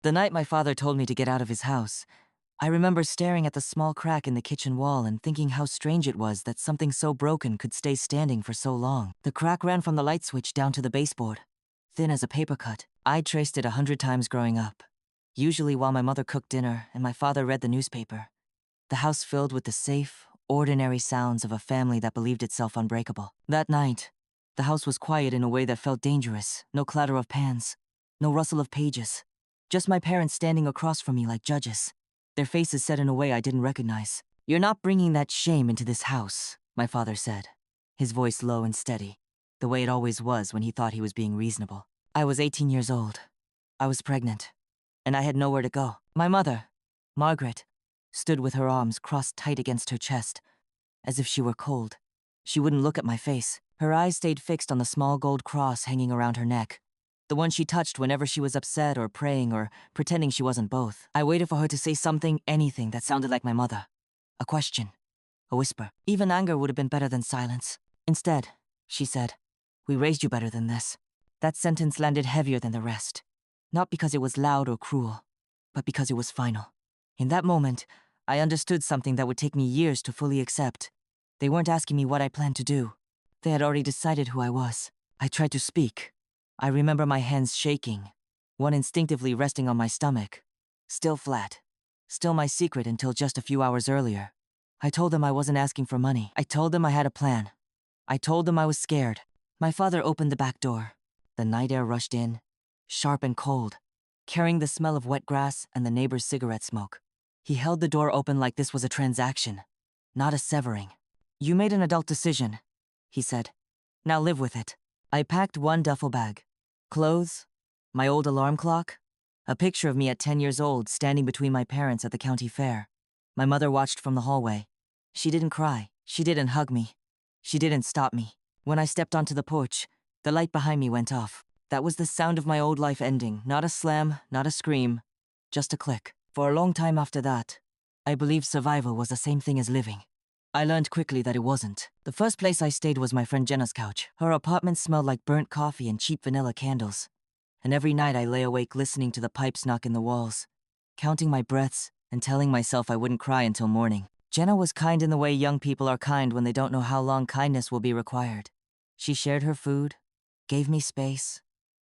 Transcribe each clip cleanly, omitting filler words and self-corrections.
The night my father told me to get out of his house, I remember staring at the small crack in the kitchen wall and thinking how strange it was that something so broken could stay standing for so long. The crack ran from the light switch down to the baseboard, thin as a paper cut. I'd traced it 100 times growing up, usually while my mother cooked dinner and my father read the newspaper. The house filled with the safe, ordinary sounds of a family that believed itself unbreakable. That night, the house was quiet in a way that felt dangerous. No clatter of pans, no rustle of pages. Just my parents standing across from me like judges, their faces set in a way I didn't recognize. "You're not bringing that shame into this house," my father said, his voice low and steady, the way it always was when he thought he was being reasonable. I was 18 years old. I was pregnant, and I had nowhere to go. My mother, Margaret, stood with her arms crossed tight against her chest, as if she were cold. She wouldn't look at my face. Her eyes stayed fixed on the small gold cross hanging around her neck, the one she touched whenever she was upset or praying or pretending she wasn't both. I waited for her to say something, anything that sounded like my mother. A question, a whisper. Even anger would have been better than silence. Instead, she said, "We raised you better than this." That sentence landed heavier than the rest. Not because it was loud or cruel, but because it was final. In that moment, I understood something that would take me years to fully accept. They weren't asking me what I planned to do. They had already decided who I was. I tried to speak. I remember my hands shaking, one instinctively resting on my stomach. Still flat. Still my secret until just a few hours earlier. I told them I wasn't asking for money. I told them I had a plan. I told them I was scared. My father opened the back door. The night air rushed in, sharp and cold, carrying the smell of wet grass and the neighbor's cigarette smoke. He held the door open like this was a transaction, not a severing. "You made an adult decision," he said. "Now live with it." I packed one duffel bag. Clothes, my old alarm clock, a picture of me at 10 years old standing between my parents at the county fair. My mother watched from the hallway. She didn't cry. She didn't hug me. She didn't stop me. When I stepped onto the porch, the light behind me went off. That was the sound of my old life ending. Not a slam, not a scream, just a click. For a long time after that, I believed survival was the same thing as living. I learned quickly that it wasn't. The first place I stayed was my friend Jenna's couch. Her apartment smelled like burnt coffee and cheap vanilla candles. And every night I lay awake listening to the pipes knock in the walls, counting my breaths and telling myself I wouldn't cry until morning. Jenna was kind in the way young people are kind when they don't know how long kindness will be required. She shared her food, gave me space,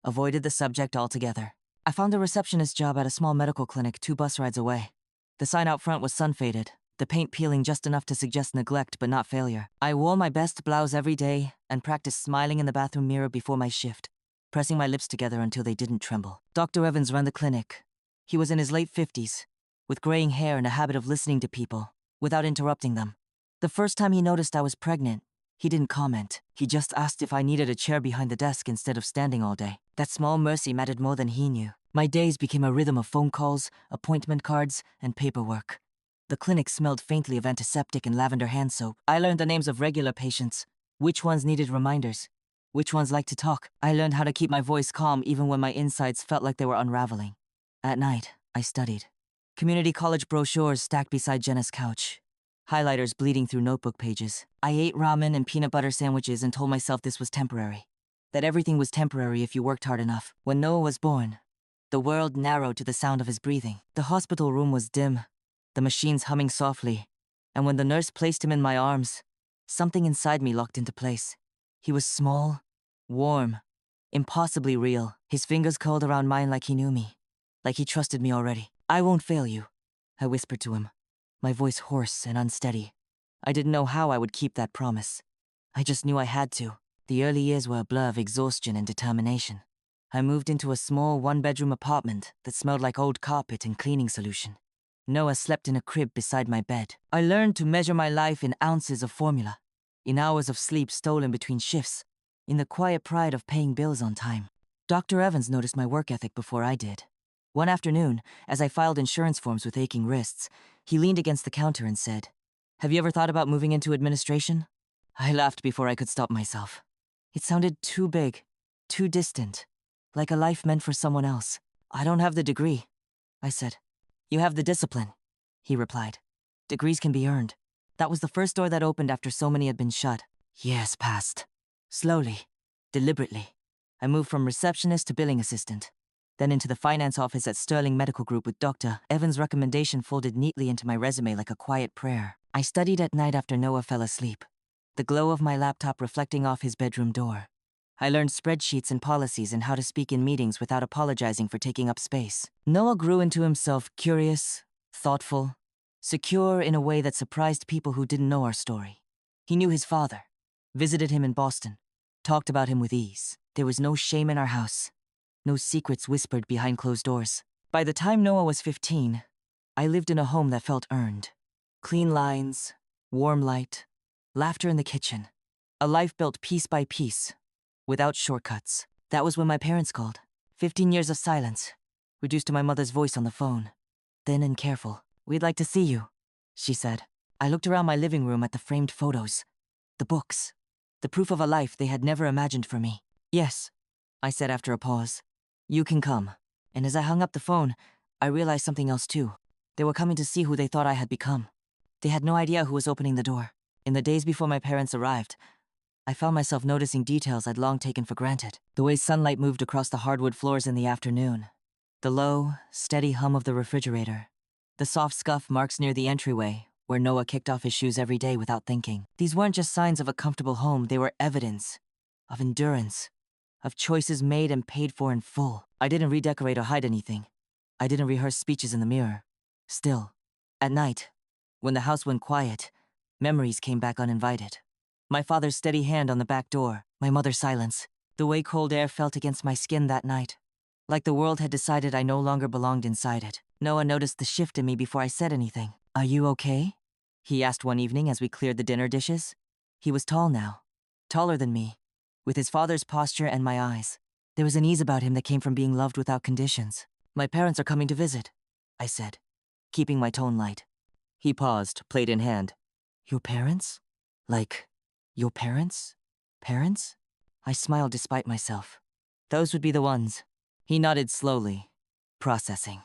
avoided the subject altogether. I found a receptionist job at a small medical clinic 2 bus rides away. The sign out front was sun-faded, the paint peeling just enough to suggest neglect but not failure. I wore my best blouse every day and practiced smiling in the bathroom mirror before my shift, pressing my lips together until they didn't tremble. Dr. Evans ran the clinic. He was in his late 50s, with graying hair and a habit of listening to people, without interrupting them. The first time he noticed I was pregnant, he didn't comment. He just asked if I needed a chair behind the desk instead of standing all day. That small mercy mattered more than he knew. My days became a rhythm of phone calls, appointment cards, and paperwork. The clinic smelled faintly of antiseptic and lavender hand soap. I learned the names of regular patients, which ones needed reminders, which ones liked to talk. I learned how to keep my voice calm even when my insides felt like they were unraveling. At night, I studied. Community college brochures stacked beside Jenna's couch, highlighters bleeding through notebook pages. I ate ramen and peanut butter sandwiches and told myself this was temporary, that everything was temporary if you worked hard enough. When Noah was born, the world narrowed to the sound of his breathing. The hospital room was dim, the machines humming softly, and when the nurse placed him in my arms, something inside me locked into place. He was small, warm, impossibly real. His fingers curled around mine like he knew me, like he trusted me already. "I won't fail you," I whispered to him, my voice hoarse and unsteady. I didn't know how I would keep that promise. I just knew I had to. The early years were a blur of exhaustion and determination. I moved into a small one-bedroom apartment that smelled like old carpet and cleaning solution. Noah slept in a crib beside my bed. I learned to measure my life in ounces of formula, in hours of sleep stolen between shifts, in the quiet pride of paying bills on time. Dr. Evans noticed my work ethic before I did. One afternoon, as I filed insurance forms with aching wrists, he leaned against the counter and said, "Have you ever thought about moving into administration?" I laughed before I could stop myself. It sounded too big, too distant, like a life meant for someone else. "I don't have the degree," I said. "You have the discipline," he replied. "Degrees can be earned." That was the first door that opened after so many had been shut. Years passed. Slowly, deliberately, I moved from receptionist to billing assistant. then into the finance office at Sterling Medical Group with Dr. Evans' recommendation folded neatly into my resume like a quiet prayer. I studied at night after Noah fell asleep, the glow of my laptop reflecting off his bedroom door. I learned spreadsheets and policies and how to speak in meetings without apologizing for taking up space. Noah grew into himself curious, thoughtful, secure in a way that surprised people who didn't know our story. He knew his father, visited him in Boston, talked about him with ease. There was no shame in our house, no secrets whispered behind closed doors. By the time Noah was 15, I lived in a home that felt earned. Clean lines, warm light, laughter in the kitchen. A life built piece by piece, without shortcuts. That was when my parents called. 15 years of silence, reduced to my mother's voice on the phone. Thin and careful. "We'd like to see you," she said. I looked around my living room at the framed photos, the books, the proof of a life they had never imagined for me. "Yes," I said after a pause. "You can come." And as I hung up the phone, I realized something else too. They were coming to see who they thought I had become. They had no idea who was opening the door. In the days before my parents arrived, I found myself noticing details I'd long taken for granted. The way sunlight moved across the hardwood floors in the afternoon. The low, steady hum of the refrigerator. The soft scuff marks near the entryway, where Noah kicked off his shoes every day without thinking. These weren't just signs of a comfortable home, they were evidence of endurance, of choices made and paid for in full. I didn't redecorate or hide anything. I didn't rehearse speeches in the mirror. Still, at night, when the house went quiet, memories came back uninvited. My father's steady hand on the back door, my mother's silence, the way cold air felt against my skin that night. Like the world had decided I no longer belonged inside it. Noah noticed the shift in me before I said anything. "Are you okay?" he asked one evening as we cleared the dinner dishes. He was tall now, taller than me, with his father's posture and my eyes. There was an ease about him that came from being loved without conditions. "My parents are coming to visit," I said, keeping my tone light. He paused, plate in hand. "Your parents? Like, your parents? Parents?" I smiled despite myself. "Those would be the ones." He nodded slowly, processing.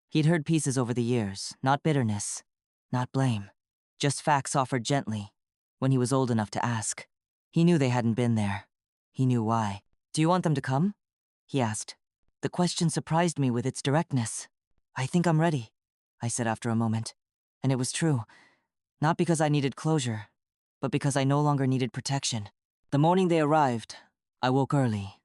He'd heard pieces over the years, not bitterness, not blame, just facts offered gently, when he was old enough to ask. He knew they hadn't been there. He knew why. "Do you want them to come?" he asked. The question surprised me with its directness. "I think I'm ready," I said after a moment. And it was true. Not because I needed closure, but because I no longer needed protection. The morning they arrived, I woke early.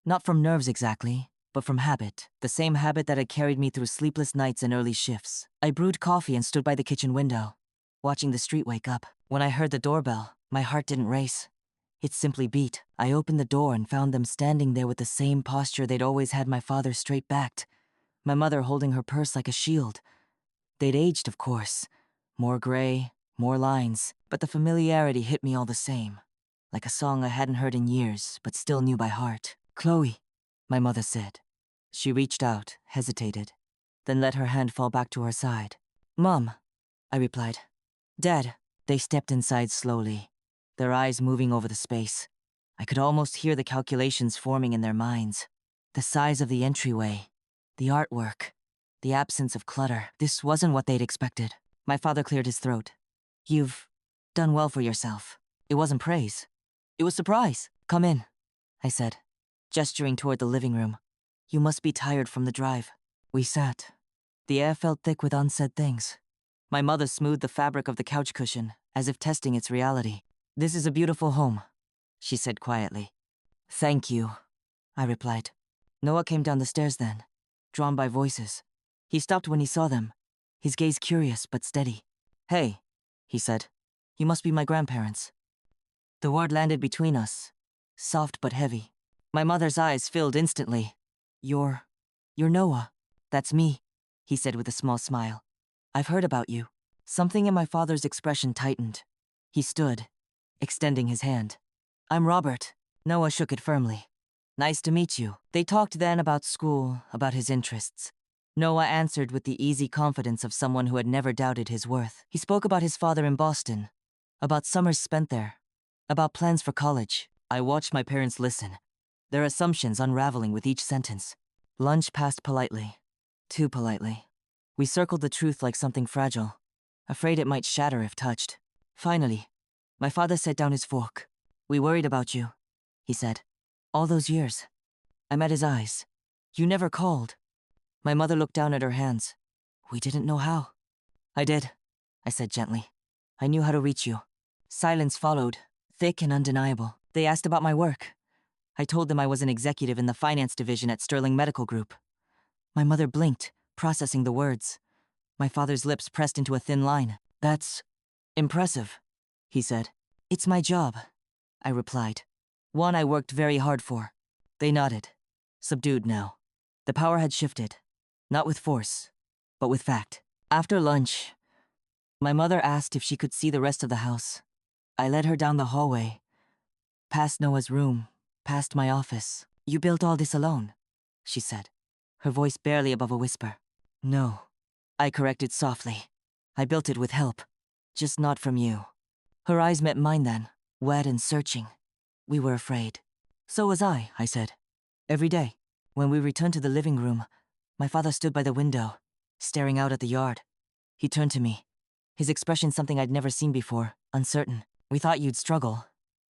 Not from nerves exactly, but from habit, the same habit that had carried me through sleepless nights and early shifts. I brewed coffee and stood by the kitchen window, watching the street wake up. When I heard the doorbell, my heart didn't race. It simply beat. I opened the door and found them standing there with the same posture they'd always had my father straight-backed, my mother holding her purse like a shield. They'd aged, of course. More gray, more lines, but the familiarity hit me all the same. Like a song I hadn't heard in years, but still knew by heart. "Chloe," my mother said. She reached out, hesitated, then let her hand fall back to her side. "Mom," I replied. "Dad." They stepped inside slowly, their eyes moving over the space. I could almost hear the calculations forming in their minds. The size of the entryway, the artwork, the absence of clutter. This wasn't what they'd expected. My father cleared his throat. "You've done well for yourself." It wasn't praise. It was surprise. "Come in," I said, gesturing toward the living room. "You must be tired from the drive." We sat. The air felt thick with unsaid things. My mother smoothed the fabric of the couch cushion, as if testing its reality. "This is a beautiful home," she said quietly. "Thank you," I replied. Noah came down the stairs then, drawn by voices. He stopped when he saw them, his gaze curious but steady. "Hey," he said. "You must be my grandparents." The word landed between us, soft but heavy. My mother's eyes filled instantly. You're Noah." "That's me," he said with a small smile. "I've heard about you." Something in my father's expression tightened. He stood, extending his hand. "I'm Robert." Noah shook it firmly. "Nice to meet you." They talked then about school, about his interests. Noah answered with the easy confidence of someone who had never doubted his worth. He spoke about his father in Boston, about summers spent there, about plans for college. I watched my parents listen, their assumptions unraveling with each sentence. Lunch passed politely. Too politely. We circled the truth like something fragile, afraid it might shatter if touched. Finally, my father set down his fork. "We worried about you," he said. "All those years." I met his eyes. You never called. My mother looked down at her hands. We didn't know how. I did, I said gently. I knew how to reach you. Silence followed, thick and undeniable. They asked about my work. I told them I was an executive in the finance division at Sterling Medical Group. My mother blinked, processing the words. My father's lips pressed into a thin line. That's impressive, he said. It's my job, I replied. One I worked very hard for. They nodded, subdued now. The power had shifted, not with force, but with fact. After lunch, my mother asked if she could see the rest of the house. I led her down the hallway, past Noah's room, past my office. You built all this alone, she said, her voice barely above a whisper. No, I corrected softly. I built it with help, just not from you. Her eyes met mine then, wet and searching. We were afraid. So was I said. Every day, when we returned to the living room, my father stood by the window, staring out at the yard. He turned to me, his expression something I'd never seen before, uncertain. We thought you'd struggle,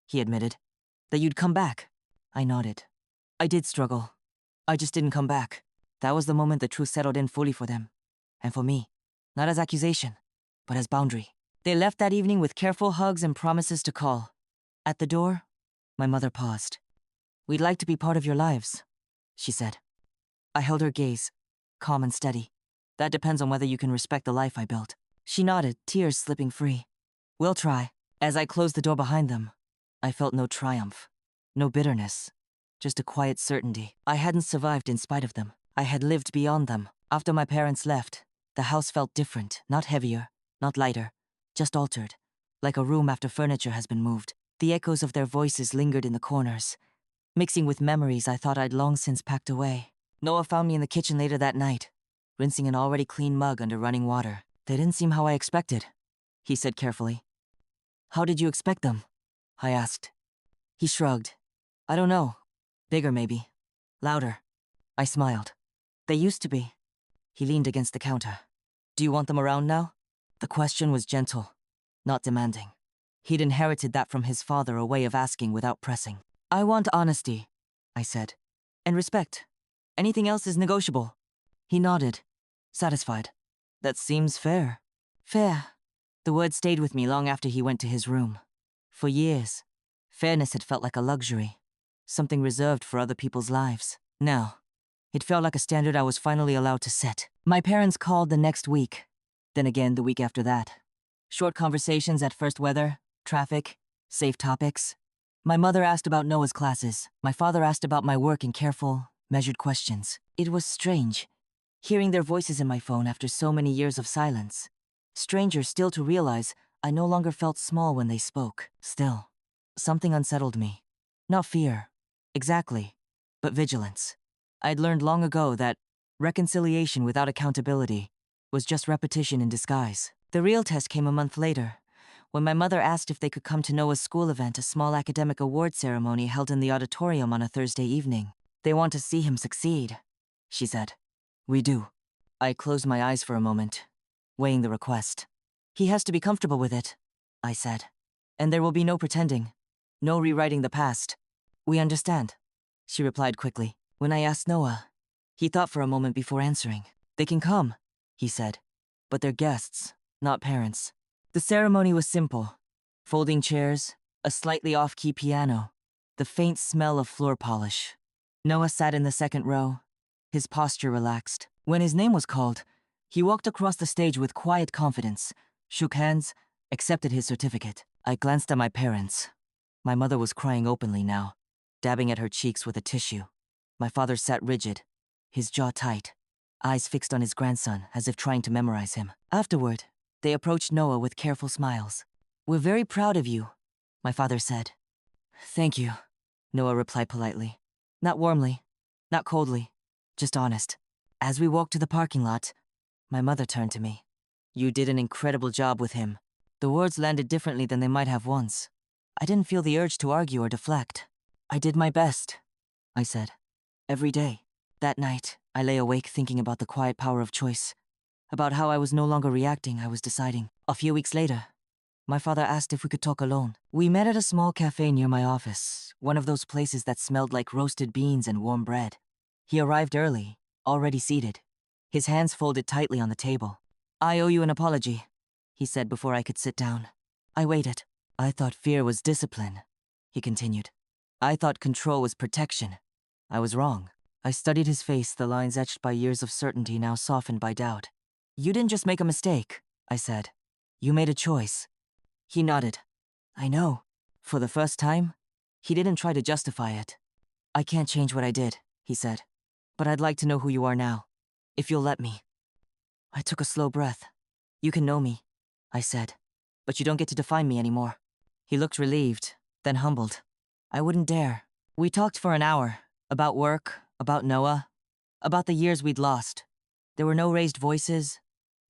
he admitted. That you'd come back. I nodded. I did struggle. I just didn't come back. That was the moment the truth settled in fully for them. And for me. Not as accusation, but as boundary. They left that evening with careful hugs and promises to call. At the door, my mother paused. We'd like to be part of your lives, she said. I held her gaze, calm and steady. That depends on whether you can respect the life I built. She nodded, tears slipping free. We'll try. As I closed the door behind them, I felt no triumph, no bitterness, just a quiet certainty. I hadn't survived in spite of them. I had lived beyond them. After my parents left, the house felt different, not heavier, not lighter, just altered, like a room after furniture has been moved. The echoes of their voices lingered in the corners, mixing with memories I thought I'd long since packed away. Noah found me in the kitchen later that night, rinsing an already clean mug under running water. They didn't seem how I expected, he said carefully. How did you expect them? I asked. He shrugged. I don't know. Bigger maybe. Louder. I smiled. They used to be. He leaned against the counter. Do you want them around now? The question was gentle, not demanding. He'd inherited that from his father, a way of asking without pressing. I want honesty, I said. And respect. Anything else is negotiable. He nodded, satisfied. That seems fair. Fair. The word stayed with me long after he went to his room. For years, fairness had felt like a luxury, something reserved for other people's lives. Now, it felt like a standard I was finally allowed to set. My parents called the next week, then again the week after that. Short conversations at first: weather, traffic, safe topics. My mother asked about Noah's classes. My father asked about my work in careful, measured questions. It was strange, hearing their voices in my phone after so many years of silence. Stranger still to realize I no longer felt small when they spoke. Still, something unsettled me. Not fear, exactly, but vigilance. I'd learned long ago that reconciliation without accountability was just repetition in disguise. The real test came a month later, when my mother asked if they could come to Noah's school event, a small academic award ceremony held in the auditorium on a Thursday evening. They want to see him succeed, she said. We do. I closed my eyes for a moment, weighing the request. He has to be comfortable with it, I said. And there will be no pretending, no rewriting the past. We understand, she replied quickly. When I asked Noah, he thought for a moment before answering. They can come, he said, but they're guests, not parents. The ceremony was simple. Folding chairs, a slightly off-key piano, the faint smell of floor polish. Noah sat in the second row, his posture relaxed. When his name was called, he walked across the stage with quiet confidence, shook hands, accepted his certificate. I glanced at my parents. My mother was crying openly now, dabbing at her cheeks with a tissue. My father sat rigid, his jaw tight, eyes fixed on his grandson as if trying to memorize him. Afterward, they approached Noah with careful smiles. We're very proud of you, my father said. Thank you, Noah replied politely. Not warmly, not coldly, just honest. As we walked to the parking lot, my mother turned to me. You did an incredible job with him. The words landed differently than they might have once. I didn't feel the urge to argue or deflect. I did my best, I said. Every day. That night, I lay awake thinking about the quiet power of choice, about how I was no longer reacting, I was deciding. A few weeks later, my father asked if we could talk alone. We met at a small cafe near my office, one of those places that smelled like roasted beans and warm bread. He arrived early, already seated, his hands folded tightly on the table. "I owe you an apology," he said before I could sit down. I waited. "I thought fear was discipline," he continued. "I thought control was protection. I was wrong." I studied his face, the lines etched by years of certainty now softened by doubt. "You didn't just make a mistake," I said. "You made a choice." He nodded. "I know." For the first time, he didn't try to justify it. "I can't change what I did," he said. "But I'd like to know who you are now, if you'll let me." I took a slow breath. "You can know me," I said, "but you don't get to define me anymore." He looked relieved, then humbled. "I wouldn't dare." We talked for an hour, about work, about Noah, about the years we'd lost. There were no raised voices,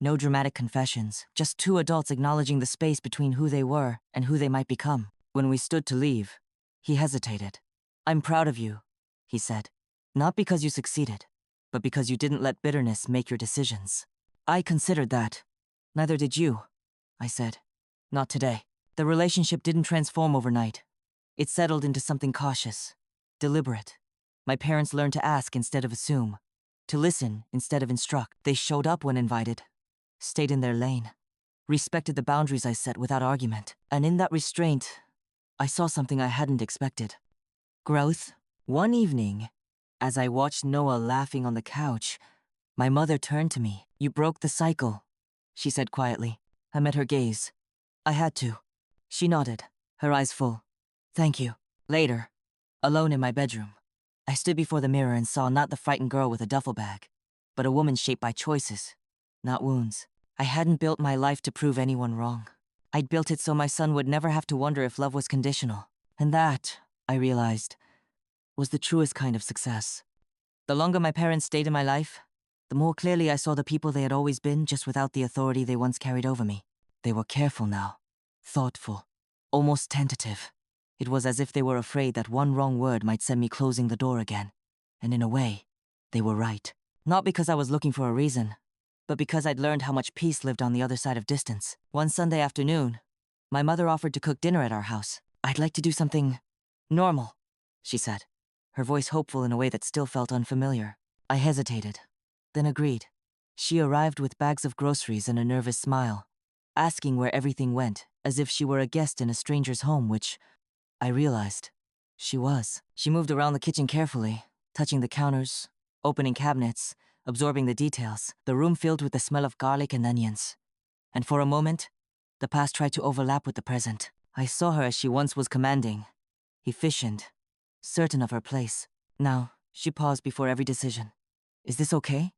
no dramatic confessions, just two adults acknowledging the space between who they were and who they might become. When we stood to leave, he hesitated. "I'm proud of you," he said. "Not because you succeeded, but because you didn't let bitterness make your decisions." I considered that. "Neither did you," I said. "Not today." The relationship didn't transform overnight. It settled into something cautious, deliberate. My parents learned to ask instead of assume, to listen instead of instruct. They showed up when invited, stayed in their lane, respected the boundaries I set without argument. And in that restraint, I saw something I hadn't expected. Growth. One evening, as I watched Noah laughing on the couch, my mother turned to me. "You broke the cycle," she said quietly. I met her gaze. "I had to." She nodded, her eyes full. "Thank you." Later, alone in my bedroom, I stood before the mirror and saw not the frightened girl with a duffel bag, but a woman shaped by choices, not wounds. I hadn't built my life to prove anyone wrong. I'd built it so my son would never have to wonder if love was conditional. And that, I realized, was the truest kind of success. The longer my parents stayed in my life, the more clearly I saw the people they had always been, just without the authority they once carried over me. They were careful now, thoughtful, almost tentative. It was as if they were afraid that one wrong word might send me closing the door again. And in a way, they were right. Not because I was looking for a reason, but because I'd learned how much peace lived on the other side of distance. One Sunday afternoon, my mother offered to cook dinner at our house. "I'd like to do something normal," she said, her voice hopeful in a way that still felt unfamiliar. I hesitated, then agreed. She arrived with bags of groceries and a nervous smile, asking where everything went, as if she were a guest in a stranger's home, which I realized she was. She moved around the kitchen carefully, touching the counters, opening cabinets, absorbing the details, the room filled with the smell of garlic and onions. And for a moment, the past tried to overlap with the present. I saw her as she once was commanding, efficient, certain of her place. Now, she paused before every decision. "Is this okay?"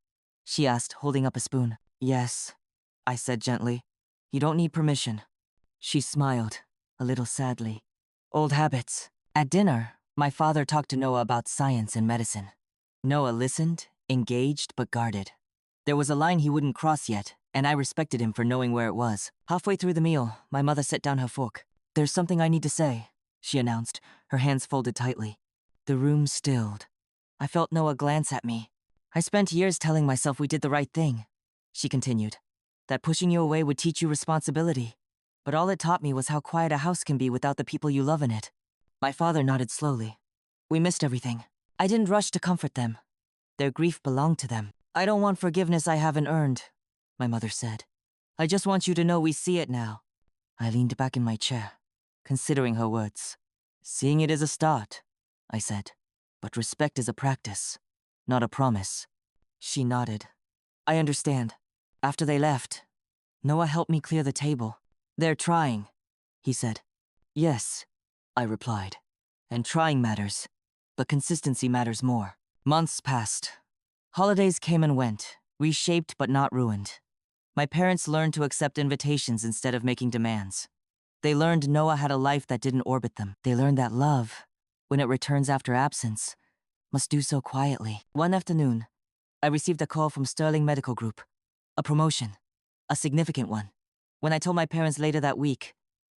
she asked, holding up a spoon. "Yes," I said gently. "You don't need permission." She smiled, a little sadly. Old habits. At dinner, my father talked to Noah about science and medicine. Noah listened, engaged, but guarded. There was a line he wouldn't cross yet, and I respected him for knowing where it was. Halfway through the meal, my mother set down her fork. "There's something I need to say," she announced, her hands folded tightly. The room stilled. I felt Noah glance at me. "I spent years telling myself we did the right thing," she continued. "That pushing you away would teach you responsibility. But all it taught me was how quiet a house can be without the people you love in it." My father nodded slowly. "We missed everything. I didn't rush to comfort them. Their grief belonged to them." "I don't want forgiveness I haven't earned," my mother said. "I just want you to know we see it now." I leaned back in my chair, considering her words. "Seeing it is a start," I said. "But respect is a practice, not a promise." She nodded. "I understand." After they left, Noah helped me clear the table. "They're trying," he said. "Yes," I replied. "And trying matters, but consistency matters more." Months passed. Holidays came and went, reshaped but not ruined. My parents learned to accept invitations instead of making demands. They learned Noah had a life that didn't orbit them. They learned that love, when it returns after absence, must do so quietly. One afternoon, I received a call from Sterling Medical Group. A promotion. A significant one. When I told my parents later that week,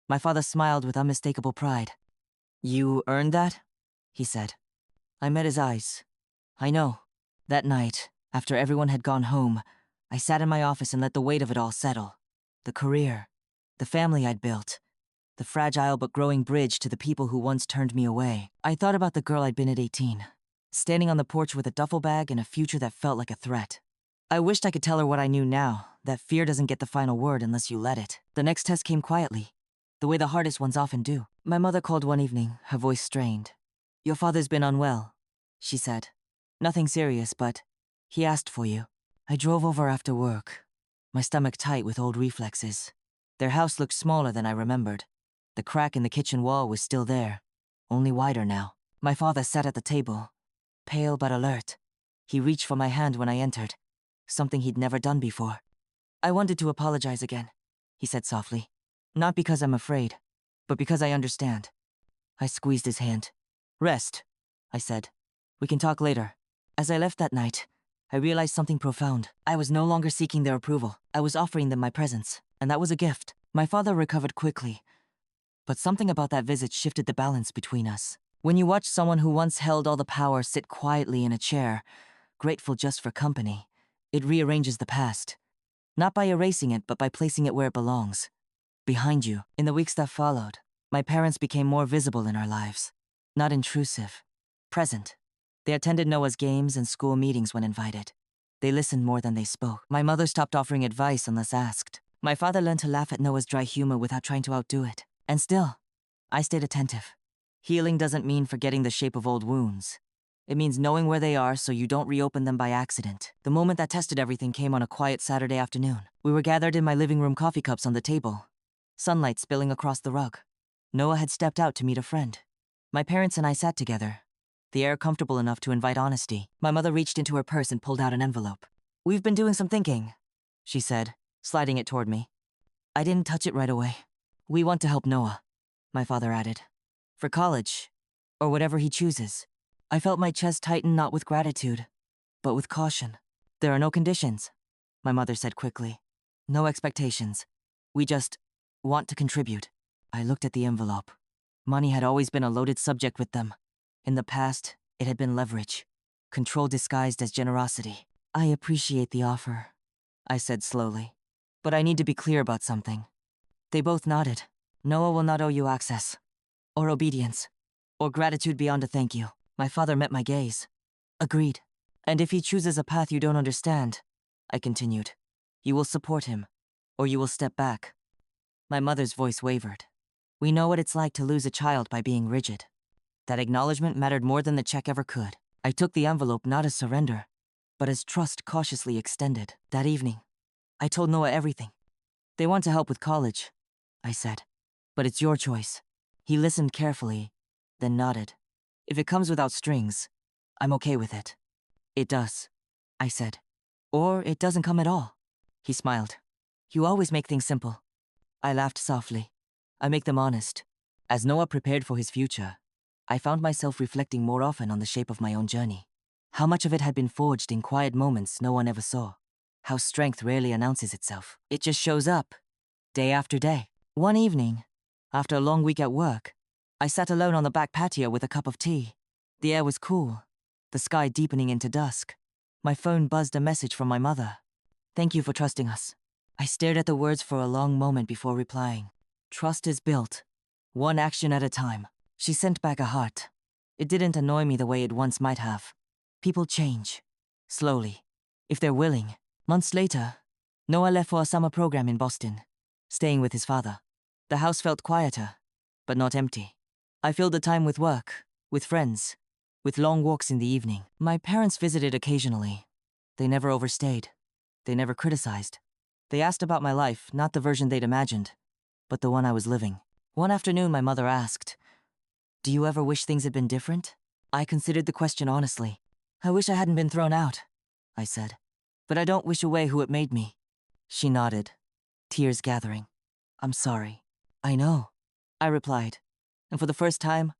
my father smiled with unmistakable pride. "You earned that?" he said. I met his eyes. "I know." That night, after everyone had gone home, I sat in my office and let the weight of it all settle. The career, the family I'd built, the fragile but growing bridge to the people who once turned me away. I thought about the girl I'd been at 18, standing on the porch with a duffel bag and a future that felt like a threat. I wished I could tell her what I knew now, that fear doesn't get the final word unless you let it. The next test came quietly, the way the hardest ones often do. My mother called one evening, her voice strained. "Your father's been unwell," she said. "Nothing serious, but he asked for you." I drove over after work, my stomach tight with old reflexes. Their house looked smaller than I remembered. The crack in the kitchen wall was still there, only wider now. My father sat at the table, pale but alert. He reached for my hand when I entered, something he'd never done before. "I wanted to apologize again," he said softly. "Not because I'm afraid, but because I understand." I squeezed his hand. "Rest," I said. "We can talk later." As I left that night, I realized something profound. I was no longer seeking their approval. I was offering them my presence, and that was a gift. My father recovered quickly, but something about that visit shifted the balance between us. When you watch someone who once held all the power sit quietly in a chair, grateful just for company, it rearranges the past. Not by erasing it, but by placing it where it belongs. Behind you. In the weeks that followed, my parents became more visible in our lives. Not intrusive. Present. They attended Noah's games and school meetings when invited. They listened more than they spoke. My mother stopped offering advice unless asked. My father learned to laugh at Noah's dry humor without trying to outdo it. And still, I stayed attentive. Healing doesn't mean forgetting the shape of old wounds. It means knowing where they are so you don't reopen them by accident. The moment that tested everything came on a quiet Saturday afternoon. We were gathered in my living room, coffee cups on the table, sunlight spilling across the rug. Noah had stepped out to meet a friend. My parents and I sat together, the air comfortable enough to invite honesty. My mother reached into her purse and pulled out an envelope. "We've been doing some thinking," she said, sliding it toward me. I didn't touch it right away. "We want to help Noah," my father added. "For college, or whatever he chooses." I felt my chest tighten, not with gratitude, but with caution. "There are no conditions," my mother said quickly. "No expectations. We just want to contribute." I looked at the envelope. Money had always been a loaded subject with them. In the past, it had been leverage, control disguised as generosity. "I appreciate the offer," I said slowly, "but I need to be clear about something." They both nodded. "Noah will not owe you access, or obedience, or gratitude beyond a thank you." My father met my gaze. "Agreed. And if he chooses a path you don't understand," I continued, "you will support him, or you will step back." My mother's voice wavered. "We know what it's like to lose a child by being rigid." That acknowledgement mattered more than the check ever could. I took the envelope not as surrender, but as trust cautiously extended. That evening, I told Noah everything. "They want to help with college," I said, "but it's your choice." He listened carefully, then nodded. "If it comes without strings, I'm okay with it." "It does," I said. "Or it doesn't come at all." He smiled. "You always make things simple." I laughed softly. "I make them honest." As Noah prepared for his future, I found myself reflecting more often on the shape of my own journey. How much of it had been forged in quiet moments no one ever saw. How strength rarely announces itself. It just shows up, day after day. One evening, after a long week at work, I sat alone on the back patio with a cup of tea. The air was cool, the sky deepening into dusk. My phone buzzed a message from my mother. "Thank you for trusting us." I stared at the words for a long moment before replying. "Trust is built, one action at a time." She sent back a heart. It didn't annoy me the way it once might have. People change, slowly, if they're willing. Months later, Noah left for a summer program in Boston, staying with his father. The house felt quieter, but not empty. I filled the time with work, with friends, with long walks in the evening. My parents visited occasionally. They never overstayed. They never criticized. They asked about my life, not the version they'd imagined, but the one I was living. One afternoon, my mother asked, "Do you ever wish things had been different?" I considered the question honestly. "I wish I hadn't been thrown out," I said. "But I don't wish away who it made me." She nodded, tears gathering. "I'm sorry." "I know," I replied. And for the first time,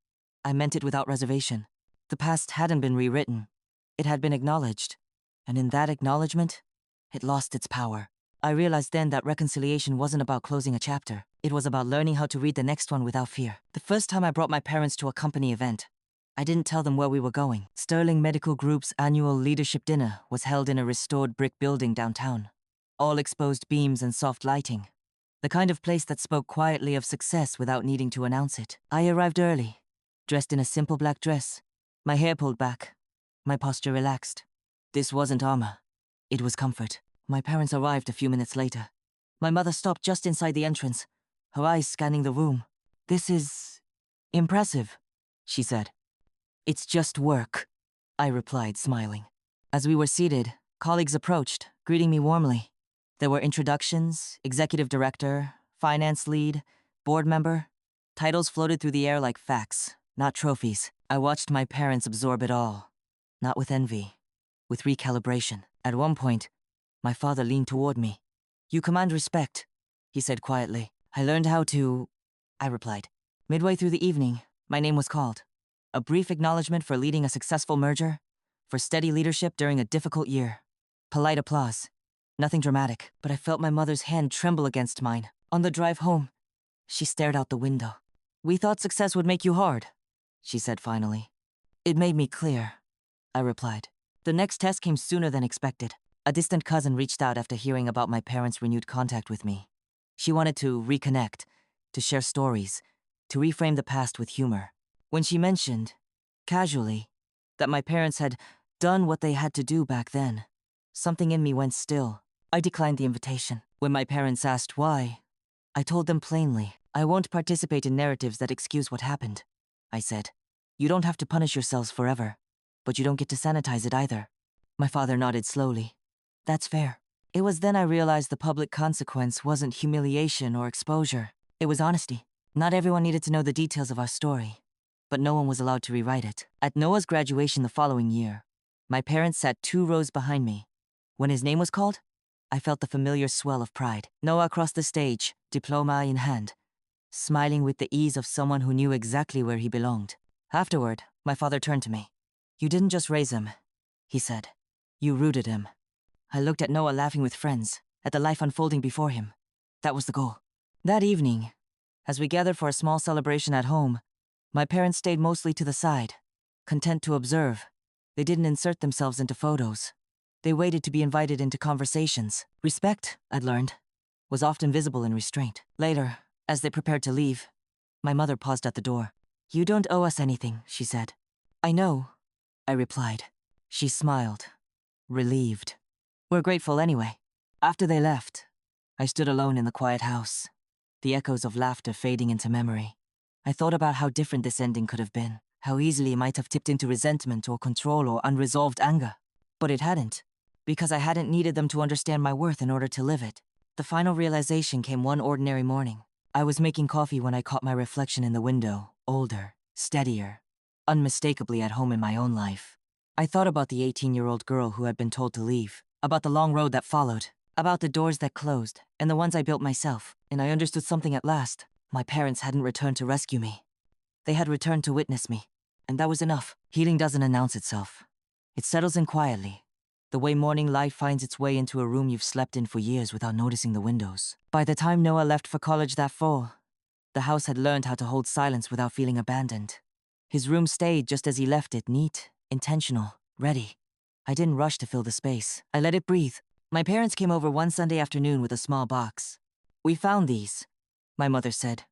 I meant it without reservation. The past hadn't been rewritten. It had been acknowledged. And in that acknowledgement, it lost its power. I realized then that reconciliation wasn't about closing a chapter. It was about learning how to read the next one without fear. The first time I brought my parents to a company event, I didn't tell them where we were going. Sterling Medical Group's annual leadership dinner was held in a restored brick building downtown. All exposed beams and soft lighting. The kind of place that spoke quietly of success without needing to announce it. I arrived early, dressed in a simple black dress, my hair pulled back, My posture relaxed. This wasn't armor. It was comfort. My parents arrived a few minutes later. My mother stopped just inside the entrance, her eyes scanning the room. "This is impressive," she said. "It's just work," I replied, smiling. As we were seated, colleagues approached, greeting me warmly. There were introductions: executive director, finance lead, board member. Titles floated through the air like facts, not trophies. I watched my parents absorb it all, not with envy, with recalibration. At one point, my father leaned toward me. "You command respect," he said quietly. "I learned how to," I replied. Midway through the evening, my name was called. A brief acknowledgement for leading a successful merger, for steady leadership during a difficult year. Polite applause. Nothing dramatic, but I felt my mother's hand tremble against mine. On the drive home, she stared out the window. "We thought success would make you hard," she said finally. "It made me clear," I replied. The next test came sooner than expected. A distant cousin reached out after hearing about my parents' renewed contact with me. She wanted to reconnect, to share stories, to reframe the past with humor. When she mentioned, casually, that my parents had done what they had to do back then, something in me went still. I declined the invitation. When my parents asked why, I told them plainly, "I won't participate in narratives that excuse what happened," I said. "You don't have to punish yourselves forever, but you don't get to sanitize it either." My father nodded slowly. "That's fair." It was then I realized the public consequence wasn't humiliation or exposure. It was honesty. Not everyone needed to know the details of our story, but no one was allowed to rewrite it. At Noah's graduation the following year, my parents sat 2 rows behind me. When his name was called, I felt the familiar swell of pride. Noah crossed the stage, diploma in hand, smiling with the ease of someone who knew exactly where he belonged. Afterward, my father turned to me. "You didn't just raise him," he said. "You rooted him." I looked at Noah laughing with friends, at the life unfolding before him. That was the goal. That evening, as we gathered for a small celebration at home, my parents stayed mostly to the side, content to observe. They didn't insert themselves into photos. They waited to be invited into conversations. Respect, I'd learned, was often visible in restraint. Later, as they prepared to leave, my mother paused at the door. "You don't owe us anything," she said. "I know," I replied. She smiled, relieved. "We're grateful anyway." After they left, I stood alone in the quiet house, the echoes of laughter fading into memory. I thought about how different this ending could have been, how easily it might have tipped into resentment or control or unresolved anger. But it hadn't, because I hadn't needed them to understand my worth in order to live it. The final realization came one ordinary morning. I was making coffee when I caught my reflection in the window, older, steadier, unmistakably at home in my own life. I thought about the 18-year-old girl who had been told to leave, about the long road that followed, about the doors that closed, and the ones I built myself. And I understood something at last. My parents hadn't returned to rescue me. They had returned to witness me, and that was enough. Healing doesn't announce itself. It settles in quietly, the way morning light finds its way into a room you've slept in for years without noticing the windows. By the time Noah left for college that fall, the house had learned how to hold silence without feeling abandoned. His room stayed just as he left it, neat, intentional, ready. I didn't rush to fill the space. I let it breathe. My parents came over one Sunday afternoon with a small box. "We found these," my mother said,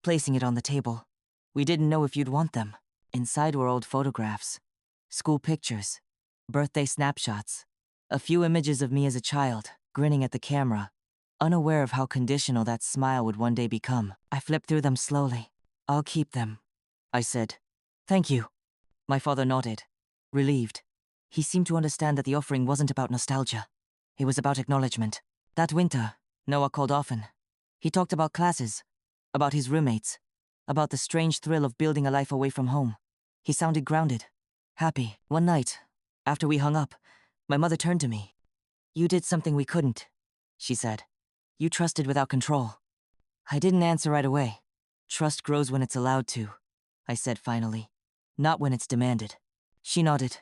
placing it on the table. "We didn't know if you'd want them." Inside were old photographs, school pictures, birthday snapshots, a few images of me as a child, grinning at the camera, unaware of how conditional that smile would one day become. I flipped through them slowly. "I'll keep them," I said. "Thank you." My father nodded, relieved. He seemed to understand that the offering wasn't about nostalgia. It was about acknowledgement. That winter, Noah called often. He talked about classes, about his roommates, about the strange thrill of building a life away from home. He sounded grounded, happy. One night, after we hung up, my mother turned to me. "You did something we couldn't," she said. "You trusted without control." I didn't answer right away. "Trust grows when it's allowed to," I said finally, "not when it's demanded." She nodded,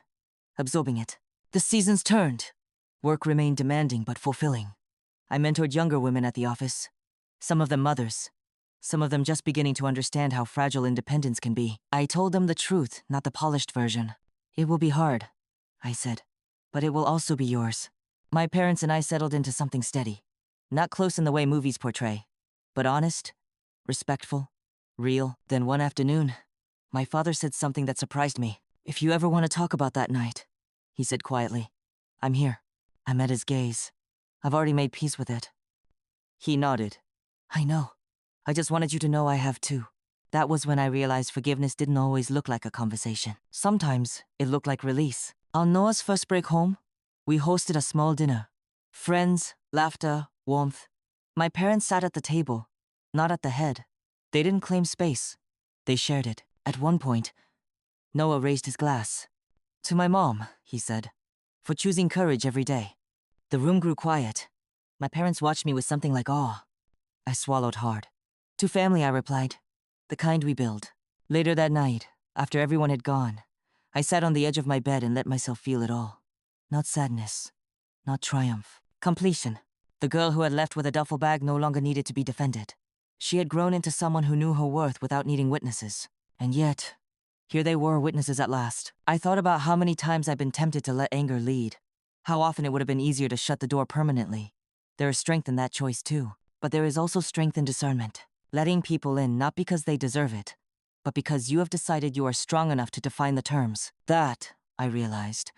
absorbing it. The seasons turned. Work remained demanding but fulfilling. I mentored younger women at the office, some of them mothers, some of them just beginning to understand how fragile independence can be. I told them the truth, not the polished version. "It will be hard," I said, "but it will also be yours." My parents and I settled into something steady, not close in the way movies portray, but honest, respectful, real. Then one afternoon, my father said something that surprised me. "If you ever want to talk about that night, he said quietly. I'm here. I met his gaze. I've already made peace with it. He nodded. I know. I just wanted you to know I have too. That was when I realized forgiveness didn't always look like a conversation. Sometimes it looked like release. On Noah's first break home, we hosted a small dinner. Friends, laughter, warmth. My parents sat at the table, not at the head. They didn't claim space. They shared it. At one point, Noah raised his glass. To my mom, he said, for choosing courage every day. The room grew quiet. My parents watched me with something like awe. I swallowed hard. To family, I replied, the kind we build. Later that night, after everyone had gone, I sat on the edge of my bed and let myself feel it all. Not sadness, not triumph. Completion. The girl who had left with a duffel bag no longer needed to be defended. She had grown into someone who knew her worth without needing witnesses. And yet, here they were, witnesses at last. I thought about how many times I'd been tempted to let anger lead. How often it would have been easier to shut the door permanently. There is strength in that choice too. But there is also strength in discernment. Letting people in not because they deserve it, but because you have decided you are strong enough to define the terms. That, I realized,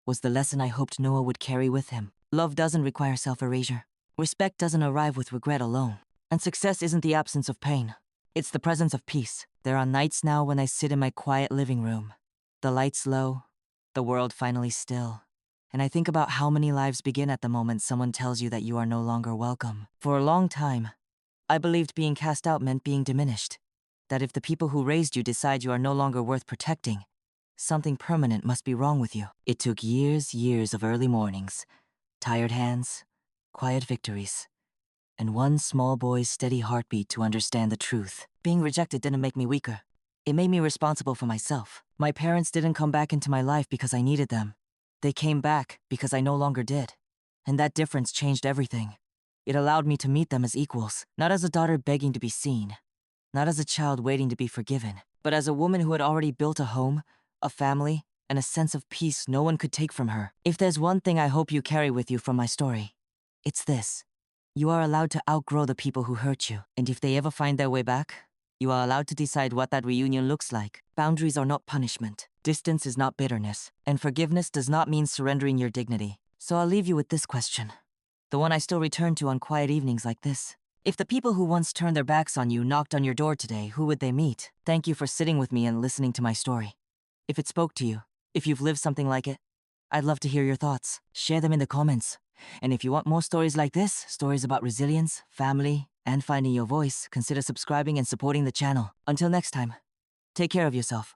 was the lesson I hoped Noah would carry with him. Love doesn't require self-erasure. Respect doesn't arrive with regret alone. And success isn't the absence of pain. It's the presence of peace. There are nights now when I sit in my quiet living room. The lights low, the world finally still. And I think about how many lives begin at the moment someone tells you that you are no longer welcome. For a long time, I believed being cast out meant being diminished. That if the people who raised you decide you are no longer worth protecting, something permanent must be wrong with you. It took years of early mornings, tired hands, quiet victories, and one small boy's steady heartbeat to understand the truth. Being rejected didn't make me weaker. It made me responsible for myself. My parents didn't come back into my life because I needed them. They came back because I no longer did. And that difference changed everything. It allowed me to meet them as equals, not as a daughter begging to be seen, not as a child waiting to be forgiven, but as a woman who had already built a home, a family, and a sense of peace no one could take from her. If there's one thing I hope you carry with you from my story, it's this. You are allowed to outgrow the people who hurt you, and if they ever find their way back, you are allowed to decide what that reunion looks like. Boundaries are not punishment. Distance is not bitterness. And forgiveness does not mean surrendering your dignity. So I'll leave you with this question. The one I still return to on quiet evenings like this. If the people who once turned their backs on you knocked on your door today, who would they meet? Thank you for sitting with me and listening to my story. If it spoke to you, if you've lived something like it, I'd love to hear your thoughts. Share them in the comments. And if you want more stories like this, stories about resilience, family, and finding your voice, consider subscribing and supporting the channel. Until next time, take care of yourself.